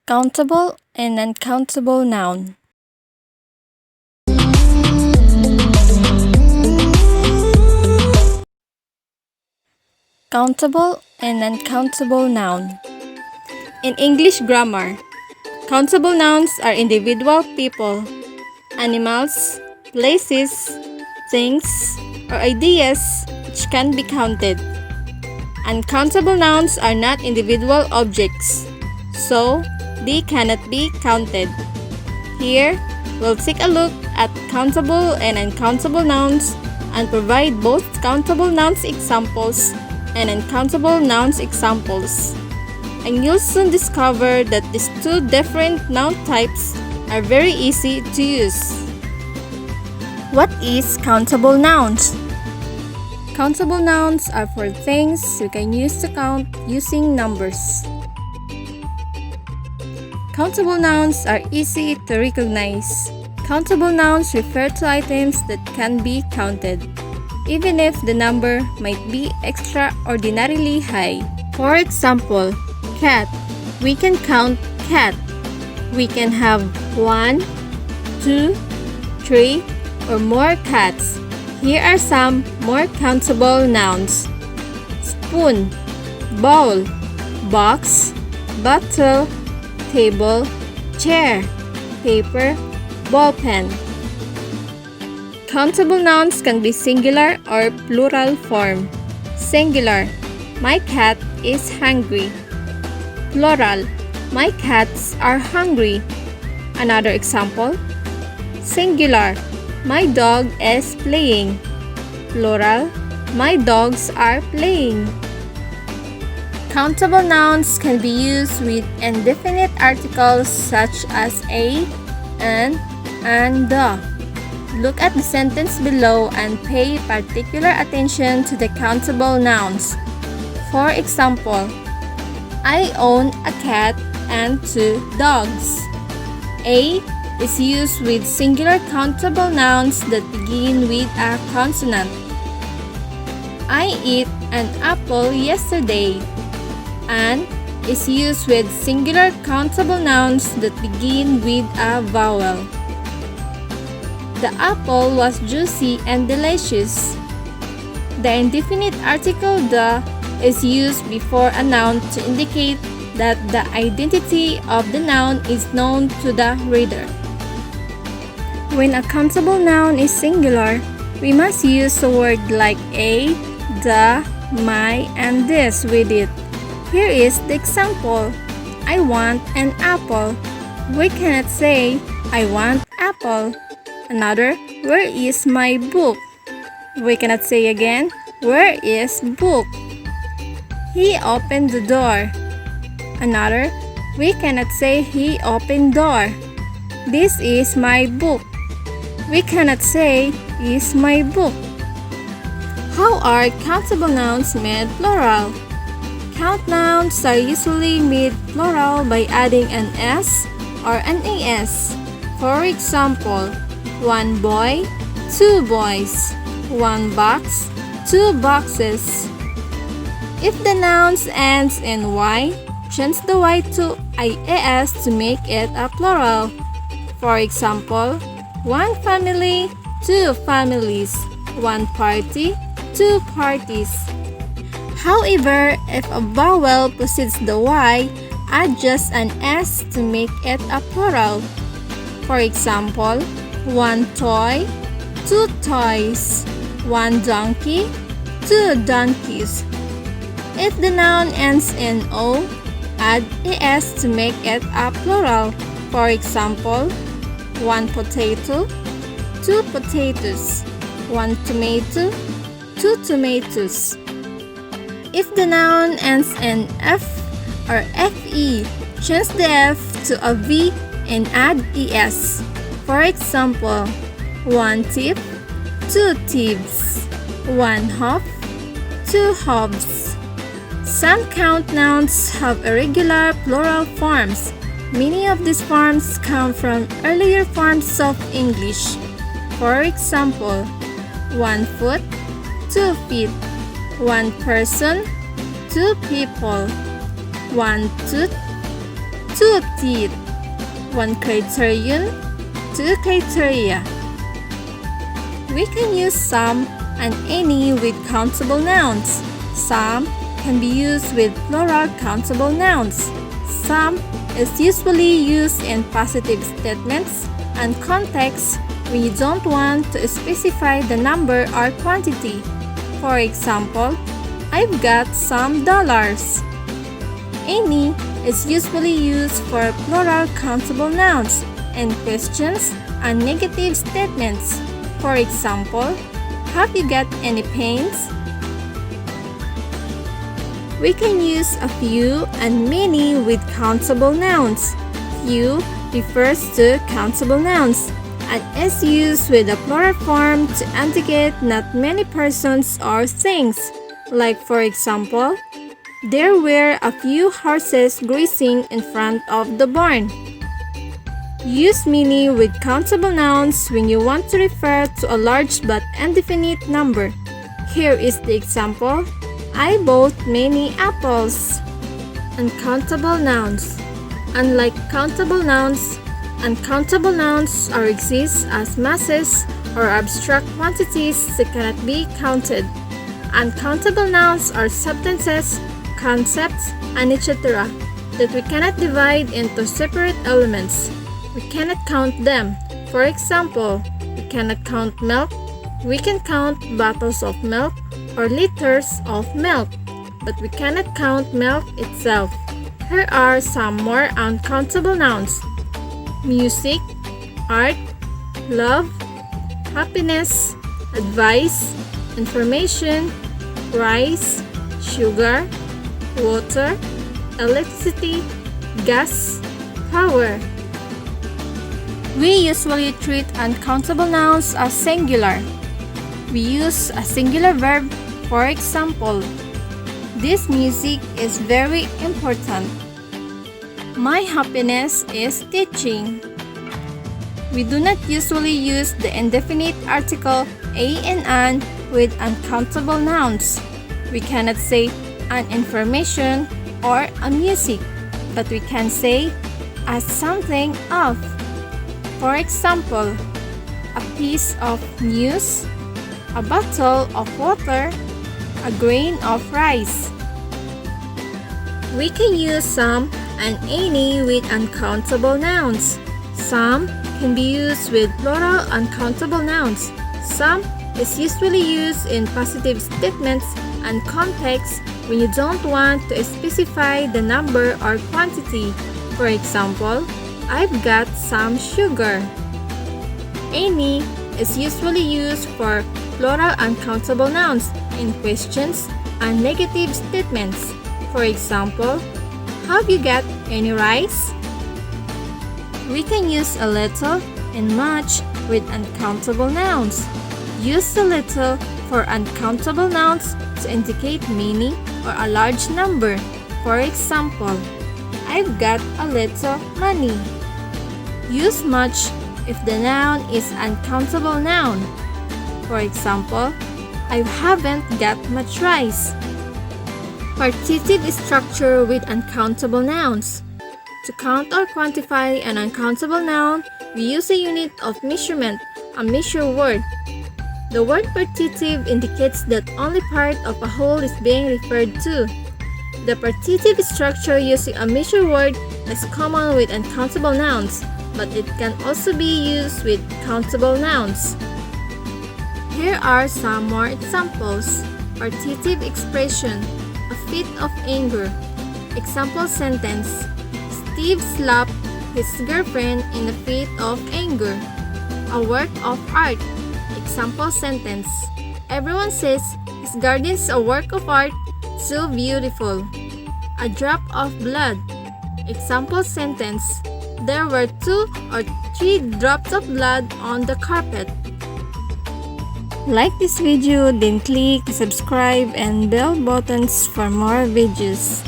Countable and uncountable noun. Countable and uncountable noun. In English grammar, countable nouns are individual people, animals, places, things, or ideas which can be counted. Uncountable nouns are not individual objects, so they cannot be counted. Here, we'll take a look at countable and uncountable nouns and provide both countable nouns examples and uncountable nouns examples. And you'll soon discover that these two different noun types are very easy to use. What is countable nouns? Countable nouns are for things you can use to count using numbers. Countable nouns are easy to recognize. Countable nouns refer to items that can be counted, even if the number might be extraordinarily high. For example, cat. We can count cat. We can have 1, 2, 3, or more cats. Here are some more countable nouns: spoon, bowl, box, bottle, table, chair, paper, ball pen. Countable nouns can be singular or plural form. Singular: my cat is hungry. Plural: my cats are hungry. Another example: singular: my dog is playing. Plural: my dogs are playing. Countable nouns can be used with indefinite articles such as a, an, and the. Look at the sentence below and pay particular attention to the countable nouns. For example, I own a cat and 2 dogs. A is used with singular countable nouns that begin with a consonant. I ate an apple yesterday. An is used with singular countable nouns that begin with a vowel. The apple was juicy and delicious. The indefinite article the is used before a noun to indicate that the identity of the noun is known to the reader. When a countable noun is singular, we must use a word like a, the, my, and this with it. Here is the example: I want an apple. We cannot say, I want apple. Another, where is my book? We cannot say again, where is book? He opened the door. Another, we cannot say he opened door. This is my book. We cannot say is my book. How are countable nouns made plural? Count nouns are usually made plural by adding an s or an as. For example, 1 boy, 2 boys, 1 box, 2 boxes. If the noun ends in y, change the y to ias to make it a plural. For example, 1 family, 2 families, 1 party, 2 parties. However, if a vowel precedes the y, add just an s to make it a plural. For example, 1 toy, 2 toys, 1 donkey, 2 donkeys. If the noun ends in o, add as to make it a plural. For example, 1 potato, 2 potatoes, 1 tomato, 2 tomatoes. If the noun ends in f or fe, change the f to a v and add es. For example, 1 thief, 2 thieves, 1 hop, 2 hops. Some count nouns have irregular plural forms. Many of these forms come from earlier forms of English. For example, 1 foot, 2 feet, 1 person, 2 people, 1 tooth, 2 2 teeth. 1 criterion, 2 criteria. We can use some and any with countable nouns. Some can be used with plural countable nouns. Some is usually used in positive statements and contexts when you don't want to specify the number or quantity. For example, I've got some dollars. Any is usually used for plural countable nouns in questions and negative statements. For example, have you got any pains? We can use a few and many with countable nouns. Few refers to countable nouns and is used with a plural form to indicate not many persons or things. Like for example, there were a few horses grazing in front of the barn. Use many with countable nouns when you want to refer to a large but indefinite number. Here is the example. I bought many apples. Uncountable nouns. Unlike countable nouns, uncountable nouns are exist as masses or abstract quantities that cannot be counted. Uncountable nouns are substances, concepts, and etc. that we cannot divide into separate elements. We cannot count them. For example, we cannot count milk. We can count bottles of milk or liters of milk, but we cannot count milk itself. Here are some more uncountable nouns: music, art, love, happiness, advice, information, rice, sugar, water, electricity, gas, power. We usually treat uncountable nouns as singular. We use a singular verb. For example, this music is very important. My happiness is teaching. We do not usually use the indefinite article a and an with uncountable nouns. We cannot say an information or a music, but we can say as something of. For example, a piece of news, a bottle of water, a grain of rice. We can use some and any with uncountable nouns. Some can be used with plural uncountable nouns. Some is usually used in positive statements and contexts when you don't want to specify the number or quantity. For example, I've got some sugar. Any is usually used for plural uncountable nouns in questions and negative statements. For example, have you got any rice? We can use a little and much with uncountable nouns. Use a little for uncountable nouns to indicate many or a large number. For example, I've got a little money. Use much if the noun is uncountable noun. For example, I haven't got much rice. Partitive structure with uncountable nouns. To count or quantify an uncountable noun, we use a unit of measurement, a measure word. The word partitive indicates that only part of a whole is being referred to. The partitive structure using a measure word is common with uncountable nouns, but it can also be used with countable nouns. Here are some more examples. Partitive expression, a fit of anger. Example sentence, Steve slapped his girlfriend in a fit of anger. A work of art. Example sentence, everyone says his garden's a work of art, so beautiful. A drop of blood. Example sentence, there were 2 or 3 drops of blood on the carpet. Like this video, then click the subscribe and bell buttons for more videos.